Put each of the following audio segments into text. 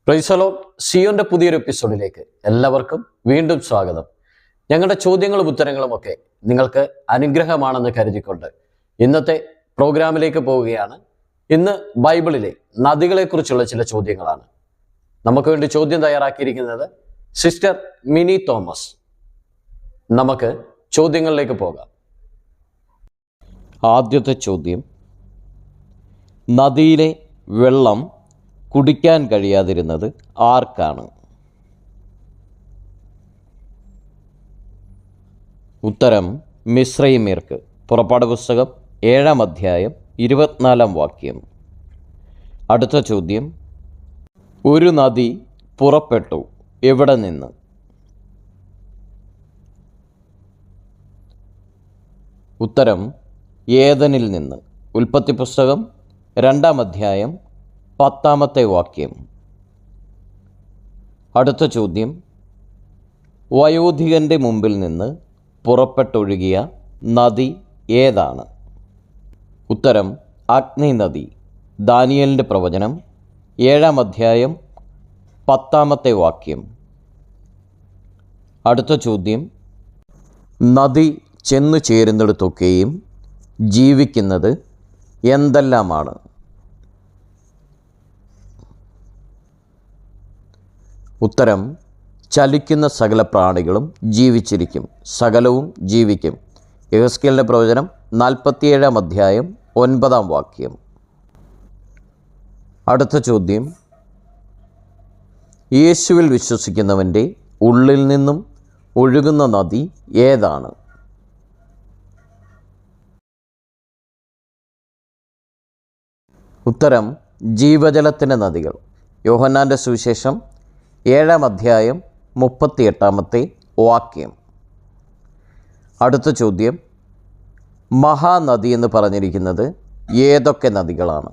Praise the Lord. സിയോന്റെ പുതിയൊരു എപ്പിസോഡിലേക്ക് എല്ലാവർക്കും വീണ്ടും സ്വാഗതം. ഞങ്ങളുടെ ചോദ്യങ്ങളും ഉത്തരങ്ങളും ഒക്കെ നിങ്ങൾക്ക് അനുഗ്രഹമാണെന്ന് കരുതിക്കൊണ്ട് ഇന്നത്തെ പ്രോഗ്രാമിലേക്ക് പോവുകയാണ്. ഇന്ന് ബൈബിളിലെ നദികളെക്കുറിച്ചുള്ള ചില ചോദ്യങ്ങളാണ്. നമുക്ക് വേണ്ടി ചോദ്യം തയ്യാറാക്കിയിരിക്കുന്നത് സിസ്റ്റർ മിനി തോമസ്. നമുക്ക് ചോദ്യങ്ങളിലേക്ക് പോകാം. ആദ്യത്തെ ചോദ്യം: നദിയിലെ വെള്ളം കുടിക്കാൻ കഴിയാതിരുന്നത് ആർക്കാണ്? ഉത്തരം മിസ്രയീമ്യർക്ക്. പുറപ്പാട് പുസ്തകം 7-ാം അധ്യായം 24-ാം വാക്യം. അടുത്ത ചോദ്യം: ഒരു നദി പുറപ്പെട്ടു, എവിടെ നിന്ന്? ഉത്തരം ഏദനിൽ നിന്ന്. ഉൽപ്പത്തി പുസ്തകം 2-ാം അധ്യായം 10-ാമത്തെ വാക്യം. അടുത്ത ചോദ്യം: വയോധികൻ്റെ മുമ്പിൽ നിന്ന് പുറപ്പെട്ടൊഴുകിയ നദി ഏതാണ്? ഉത്തരം അഗ്നി നദി. ദാനിയേലിൻ്റെ പ്രവചനം 7-ാം അധ്യായം 10-ാമത്തെ വാക്യം. അടുത്ത ചോദ്യം: നദി ചെന്നു ചേരുന്നിടത്തൊക്കെയും ജീവിക്കുന്നത് എന്തെല്ലാമാണ്? ഉത്തരം ചലിക്കുന്ന സകല പ്രാണികളും ജീവിച്ചിരിക്കും, സകലവും ജീവിക്കും. യെഹെസ്കേലിൻ്റെ പ്രവചനം 47-ാം അധ്യായം 9-ാം വാക്യം. അടുത്ത ചോദ്യം: യേശുവിൽ വിശ്വസിക്കുന്നവൻ്റെ ഉള്ളിൽ നിന്നും ഒഴുകുന്ന നദി ഏതാണ്? ഉത്തരം ജീവജലത്തിൻ്റെ നദികൾ. യോഹന്നാൻ്റെ സുവിശേഷം 7-ാം അധ്യായം 38-ാമത്തെ വാക്യം. അടുത്ത ചോദ്യം: മഹാനദി എന്ന് പറഞ്ഞിരിക്കുന്നത് ഏതൊക്കെ നദികളാണ്?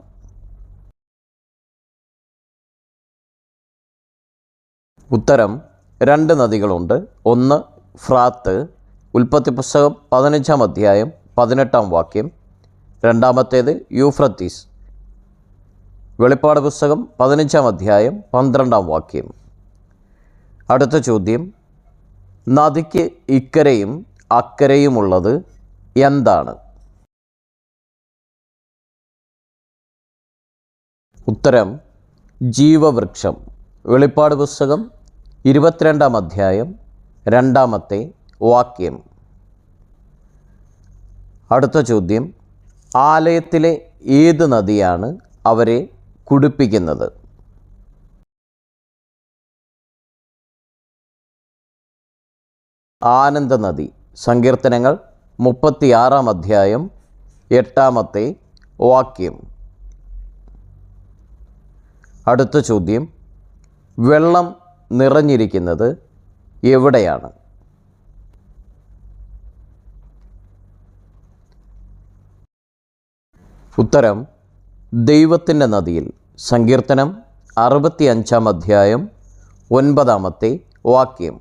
ഉത്തരം 2 നദികളുണ്ട്. ഒന്ന് ഫ്രാത്ത്, ഉൽപ്പത്തി പുസ്തകം 15-ാം അധ്യായം 18-ാം വാക്യം. രണ്ടാമത്തേത് യൂഫ്രട്ടീസ്, വെളിപ്പാട് പുസ്തകം 15-ാം അധ്യായം 12-ാം വാക്യം. അടുത്ത ചോദ്യം: നദിക്ക് ഇക്കരയും അക്കരയുമുള്ളത് എന്താണ്? ഉത്തരം ജീവവൃക്ഷം. വെളിപ്പാട് പുസ്തകം 22-ാം അധ്യായം 2-ാമത്തെ വാക്യം. അടുത്ത ചോദ്യം: ആലയത്തിലെ ഏത് നദിയാണ് അവരെ കുടിപ്പിക്കുന്നത്? ആനന്ദ നദി. സങ്കീർത്തനങ്ങൾ 36-ാം അധ്യായം 8-ാമത്തെ വാക്യം. അടുത്ത ചോദ്യം: വെള്ളം നിറഞ്ഞിരിക്കുന്നത് എവിടെയാണ്? ഉത്തരം ദൈവത്തിൻ്റെ നദിയിൽ. സങ്കീർത്തനം 65-ാം അധ്യായം 9-ാമത്തെ വാക്യം.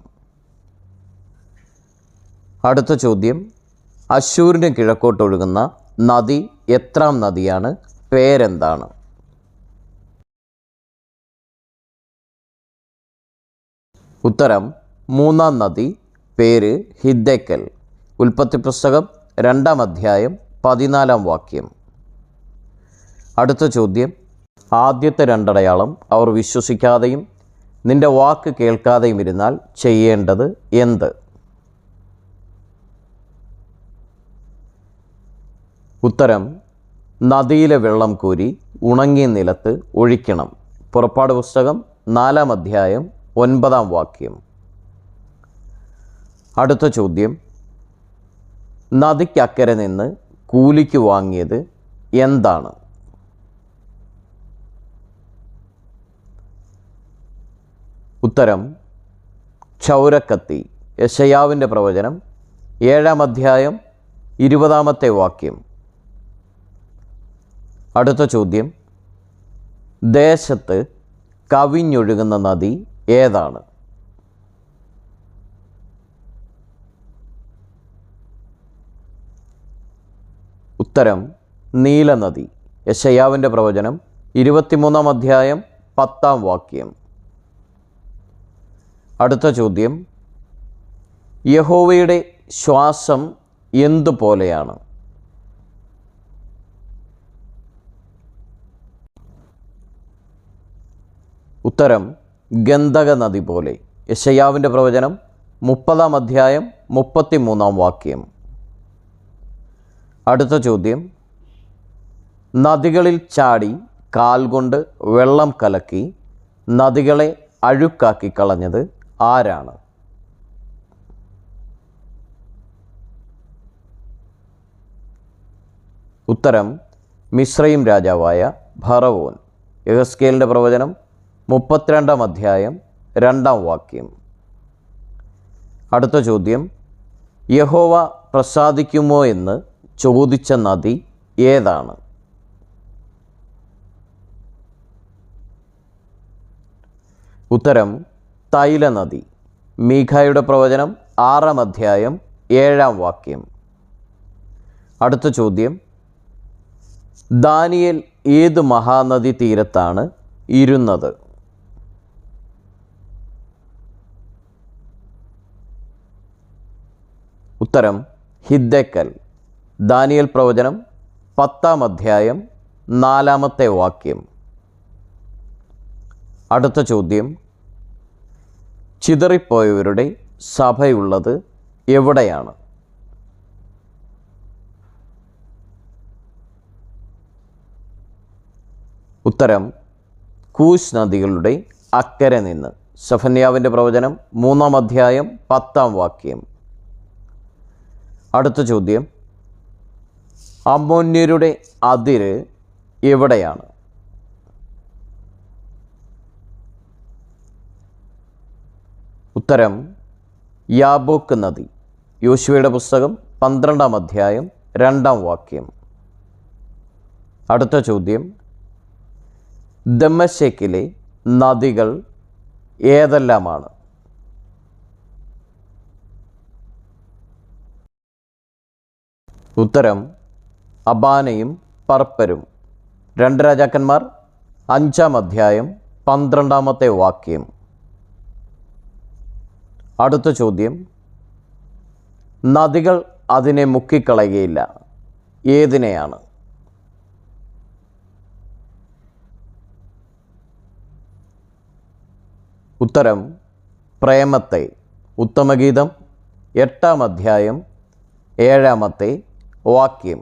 അടുത്ത ചോദ്യം: അശ്ശൂരിന് കിഴക്കോട്ടൊഴുകുന്ന നദി എത്രാം നദിയാണ്? പേരെന്താണ്? ഉത്തരം 3-ാം നദി. പേര് ഹിദ്ദേക്കൽ. ഉൽപ്പത്തി പുസ്തകം 2-ാം അധ്യായം 14-ാം വാക്യം. അടുത്ത ചോദ്യം: ആദ്യത്തെ 2 അടയാളം അവർ വിശ്വസിക്കാതെയും നിന്റെ വാക്ക് കേൾക്കാതെയും ഇരുന്നാൽ ചെയ്യേണ്ടത് എന്ത്? ഉത്തരം നദിയിലെ വെള്ളം കോരി ഉണങ്ങിയ നിലത്ത് ഒഴിക്കണം. പുറപ്പാട് പുസ്തകം 4-ാം അധ്യായം 9-ാം വാക്യം. അടുത്ത ചോദ്യം: നദിക്കക്കരെ നിന്ന് കൂലിക്ക് വാങ്ങിയത് എന്താണ്? ഉത്തരം ക്ഷൗരക്കത്തി. യെശയ്യാവിൻ്റെ പ്രവചനം 7-ാം അധ്യായം 20-ാമത്തെ വാക്യം. അടുത്ത ചോദ്യം: ദേശത്ത് കവിഞ്ഞൊഴുകുന്ന നദി ഏതാണ്? ഉത്തരം നീലനദി. യെശയ്യാവിൻ്റെ പ്രവചനം 23-ാം അധ്യായം 10-ാം വാക്യം. അടുത്ത ചോദ്യം, യഹോവയുടെ ശ്വാസം എന്തുപോലെയാണ്? ഉത്തരം ഗന്ധക നദി പോലെ. യെശയ്യാവിൻ്റെ പ്രവചനം 30-ാം അധ്യായം 33-ാം വാക്യം. അടുത്ത ചോദ്യം, നദികളിൽ ചാടി കാൽ കൊണ്ട് വെള്ളം കലക്കി നദികളെ അഴുക്കാക്കി കളഞ്ഞത് ആരാണ്? ഉത്തരം മിസ്രയീം രാജാവായ ഫറവോൻ. യെഹെസ്കേലിൻ്റെ പ്രവചനം 32-ാം അധ്യായം 2-ാം വാക്യം. അടുത്ത ചോദ്യം, യഹോവ പ്രസാദിക്കുമോ എന്ന് ചോദിച്ച നദി ഏതാണ്? ഉത്തരം തൈലനദി. മീഖായുടെ പ്രവചനം 6-ാം അധ്യായം 7-ാം വാക്യം. അടുത്ത ചോദ്യം, ദാനിയേൽ ഏത് മഹാനദി തീരത്താണ് ഇരുന്നത്? ഉത്തരം ഹിദ്ദേക്കൽ. ദാനിയേൽ പ്രവചനം 10-ാം അധ്യായം 4-ാമത്തെ വാക്യം. അടുത്ത ചോദ്യം, ചിതറിപ്പോയവരുടെ സഭയുള്ളത് എവിടെയാണ്? ഉത്തരം കൂശ് നദികളുടെ അക്കരെ നിന്ന്. സെഫന്യാവിൻ്റെ പ്രവചനം 3-ാം അധ്യായം 10-ാം വാക്യം. അടുത്ത ചോദ്യം, അമ്മോന്യരുടെ അതിര് എവിടെയാണ്? ഉത്തരം യാബോക്ക് നദി. യോശുവയുടെ പുസ്തകം 12-ാം അധ്യായം 2-ാം വാക്യം. അടുത്ത ചോദ്യം, ദമ്മേശെക്കിലെ നദികൾ ഏതെല്ലാമാണ്? ഉത്തരം അബാനയും പർപ്പരും. 2 രാജാക്കന്മാർ 5-ാം അധ്യായം 12-ാമത്തെ വാക്യം. അടുത്ത ചോദ്യം, നദികൾ അതിനെ മുക്കിക്കളയുകയില്ല, ഏതിനെയാണ്? ഉത്തരം പ്രേമത്തെ. ഉത്തമഗീതം 8-ാം അധ്യായം 7-ാമത്തെ വാക്യം.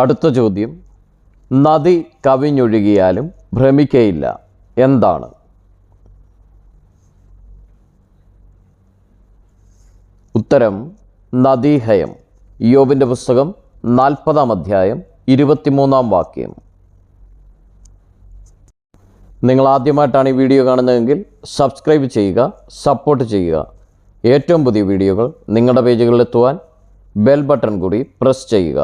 അടുത്ത ചോദ്യം, നദി കവിഞ്ഞൊഴുകിയാലും ഭ്രമിക്കയില്ല, എന്താണ്? ഉത്തരം നദീഹയം. യോബിൻ്റെ പുസ്തകം 40-ാം അധ്യായം 23-ാം വാക്യം. നിങ്ങൾ ആദ്യമായിട്ടാണ് ഈ വീഡിയോ കാണുന്നതെങ്കിൽ സബ്സ്ക്രൈബ് ചെയ്യുക, സപ്പോർട്ട് ചെയ്യുക. ഏറ്റവും പുതിയ വീഡിയോകൾ നിങ്ങളുടെ പേജുകളിലെത്തുവാൻ ബെൽ ബട്ടൺ കൂടി പ്രസ് ചെയ്യുക.